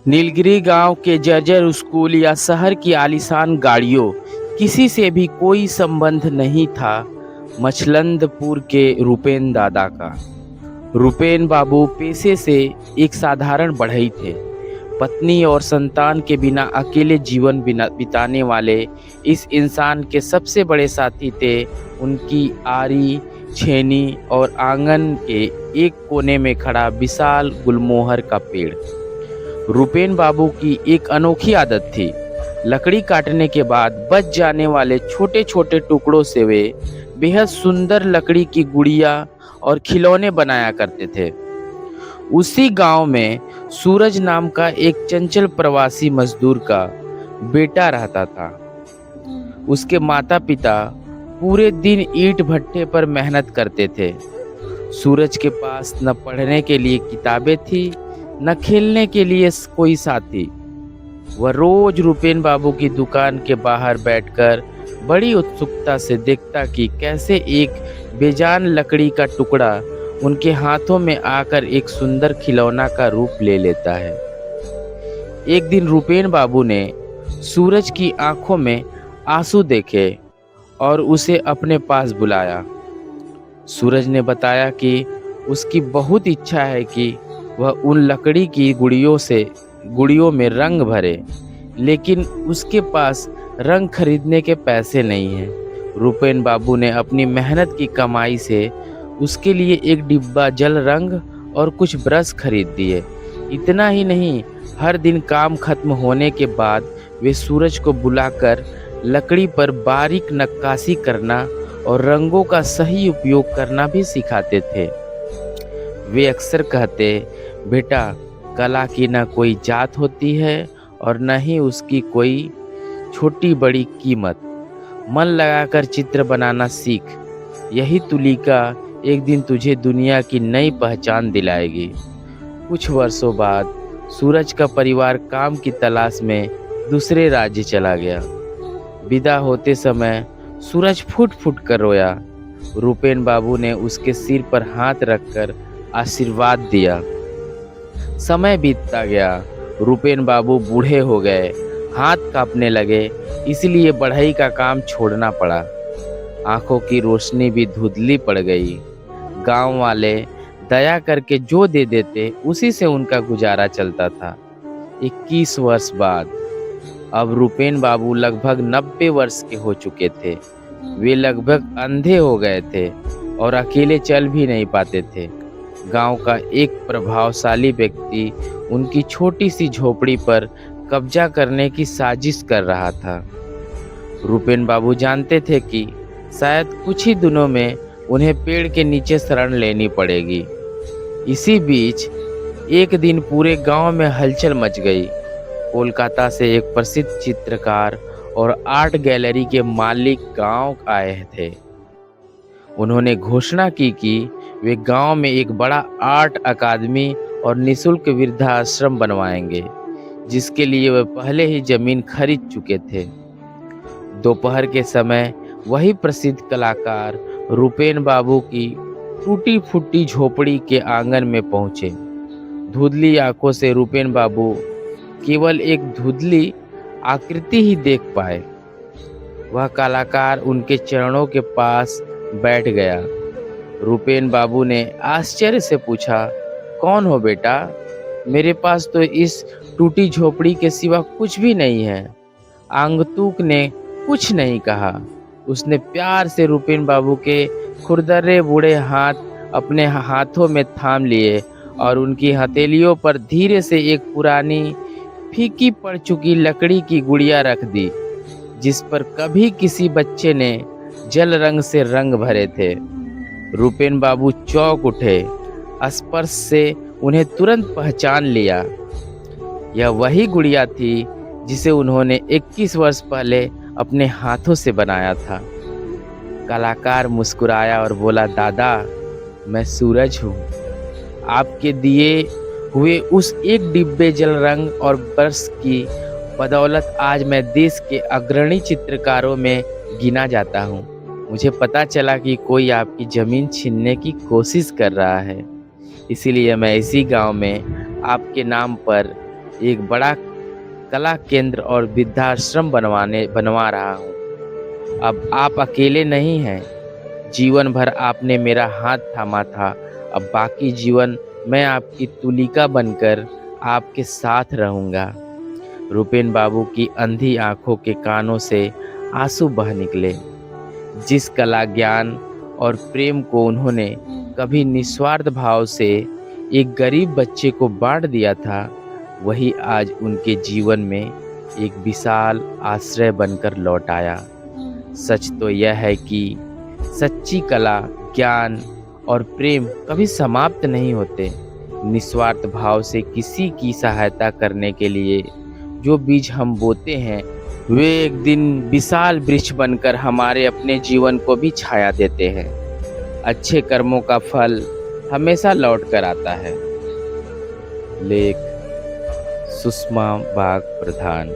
नीलगिरी गांव के जर्जर स्कूल या शहर की आलीशान गाड़ियों किसी से भी कोई संबंध नहीं था मछलंदपुर के रूपेन दादा का। रूपेन बाबू पेशे से एक साधारण बढ़ई थे। पत्नी और संतान के बिना अकेले जीवन बिताने वाले इस इंसान के सबसे बड़े साथी थे उनकी आरी छेनी और आंगन के एक कोने में खड़ा विशाल गुलमोहर का पेड़। रूपेन बाबू की एक अनोखी आदत थी। लकड़ी काटने के बाद बच जाने वाले छोटे छोटे टुकड़ों से वे बेहद सुंदर लकड़ी की गुड़िया और खिलौने बनाया करते थे। उसी गांव में सूरज नाम का एक चंचल प्रवासी मजदूर का बेटा रहता था। उसके माता पिता पूरे दिन ईंट भट्टे पर मेहनत करते थे। सूरज के पास न पढ़ने के लिए किताबें थी न खेलने के लिए कोई साथी। वह रोज रूपेन बाबू की दुकान के बाहर बैठकर बड़ी उत्सुकता से देखता कि कैसे एक बेजान लकड़ी का टुकड़ा उनके हाथों में आकर एक सुंदर खिलौना का रूप ले लेता है। एक दिन रूपेन बाबू ने सूरज की आंखों में आंसू देखे और उसे अपने पास बुलाया। सूरज ने बताया कि उसकी बहुत इच्छा है कि वह उन लकड़ी की गुड़ियों में रंग भरे, लेकिन उसके पास रंग खरीदने के पैसे नहीं हैं। रूपेन बाबू ने अपनी मेहनत की कमाई से उसके लिए एक डिब्बा जल रंग और कुछ ब्रश खरीद दिए। इतना ही नहीं, हर दिन काम खत्म होने के बाद वे सूरज को बुलाकर लकड़ी पर बारीक नक्काशी करना और रंगों का सही उपयोग करना भी सिखाते थे। वे अक्सर कहते, बेटा, कला की न कोई जात होती है और न ही उसकी कोई छोटी बड़ी कीमत। मन लगाकर चित्र बनाना सीख, यही तुलिका एक दिन तुझे दुनिया की नई पहचान दिलाएगी। कुछ वर्षों बाद सूरज का परिवार काम की तलाश में दूसरे राज्य चला गया। विदा होते समय सूरज फूट फूट कर रोया। रूपेन बाबू ने उसके सिर पर हाथ रखकर आशीर्वाद दिया। समय बीतता गया। रूपेन बाबू बूढ़े हो गए, हाथ कांपने लगे, इसलिए बढ़ई का काम छोड़ना पड़ा। आंखों की रोशनी भी धुंधली पड़ गई। गांव वाले दया करके जो दे देते उसी से उनका गुजारा चलता था। 21 वर्ष बाद अब रूपेन बाबू लगभग 90 वर्ष के हो चुके थे। वे लगभग अंधे हो गए थे और अकेले चल भी नहीं पाते थे। गांव का एक प्रभावशाली व्यक्ति उनकी छोटी सी झोपड़ी पर कब्जा करने की साजिश कर रहा था। रूपेन बाबू जानते थे कि शायद कुछ ही दिनों में उन्हें पेड़ के नीचे शरण लेनी पड़ेगी। इसी बीच एक दिन पूरे गांव में हलचल मच गई। कोलकाता से एक प्रसिद्ध चित्रकार और आर्ट गैलरी के मालिक गांव आए थे। उन्होंने घोषणा की कि वे गांव में एक बड़ा आर्ट अकादमी और निःशुल्क वृद्धाश्रम बनवाएंगे, जिसके लिए वे पहले ही जमीन खरीद चुके थे। दोपहर के समय वही प्रसिद्ध कलाकार रूपेन बाबू की टूटी फूटी झोपड़ी के आंगन में पहुंचे। धुंधली आंखों से रूपेन बाबू केवल एक धुंधली आकृति ही देख पाए। वह कलाकार उनके चरणों के पास बैठ गया। रूपेन बाबू ने आश्चर्य से पूछा, कौन हो बेटा? मेरे पास तो इस टूटी झोपड़ी के सिवा कुछ भी नहीं है। आगंतुक ने कुछ नहीं कहा। उसने प्यार से रूपेन बाबू के खुरदरे बूढ़े हाथ अपने हाथों में थाम लिए और उनकी हथेलियों पर धीरे से एक पुरानी फीकी पड़ चुकी लकड़ी की गुड़िया रख दी, जिस पर कभी किसी बच्चे ने जल रंग से रंग भरे थे। रूपेन बाबू चौंक उठे। स्पर्श से उन्हें तुरंत पहचान लिया। यह वही गुड़िया थी जिसे उन्होंने 21 वर्ष पहले अपने हाथों से बनाया था। कलाकार मुस्कुराया और बोला, दादा, मैं सूरज हूँ। आपके दिए हुए उस एक डिब्बे जल रंग और ब्रश की बदौलत आज मैं देश के अग्रणी चित्रकारों में गिना जाता हूँ। मुझे पता चला कि कोई आपकी ज़मीन छीनने की कोशिश कर रहा है, इसीलिए मैं इसी गांव में आपके नाम पर एक बड़ा कला केंद्र और वृद्धाश्रम बनवा रहा हूँ। अब आप अकेले नहीं हैं। जीवन भर आपने मेरा हाथ थामा था। अब बाकी जीवन मैं आपकी तुलिका बनकर आपके साथ रहूँगा। रुपेन बाबू की अंधी आंखों के कानों से आंसू बह निकले। जिस कला, ज्ञान और प्रेम को उन्होंने कभी निस्वार्थ भाव से एक गरीब बच्चे को बांट दिया था, वही आज उनके जीवन में एक विशाल आश्रय बनकर लौट आया। सच तो यह है कि सच्ची कला, ज्ञान और प्रेम कभी समाप्त नहीं होते। निस्वार्थ भाव से किसी की सहायता करने के लिए जो बीज हम बोते हैं, वे एक दिन विशाल वृक्ष बनकर हमारे अपने जीवन को भी छाया देते हैं। अच्छे कर्मों का फल हमेशा लौट कर आता है। लेख सुषमा बाग प्रधान।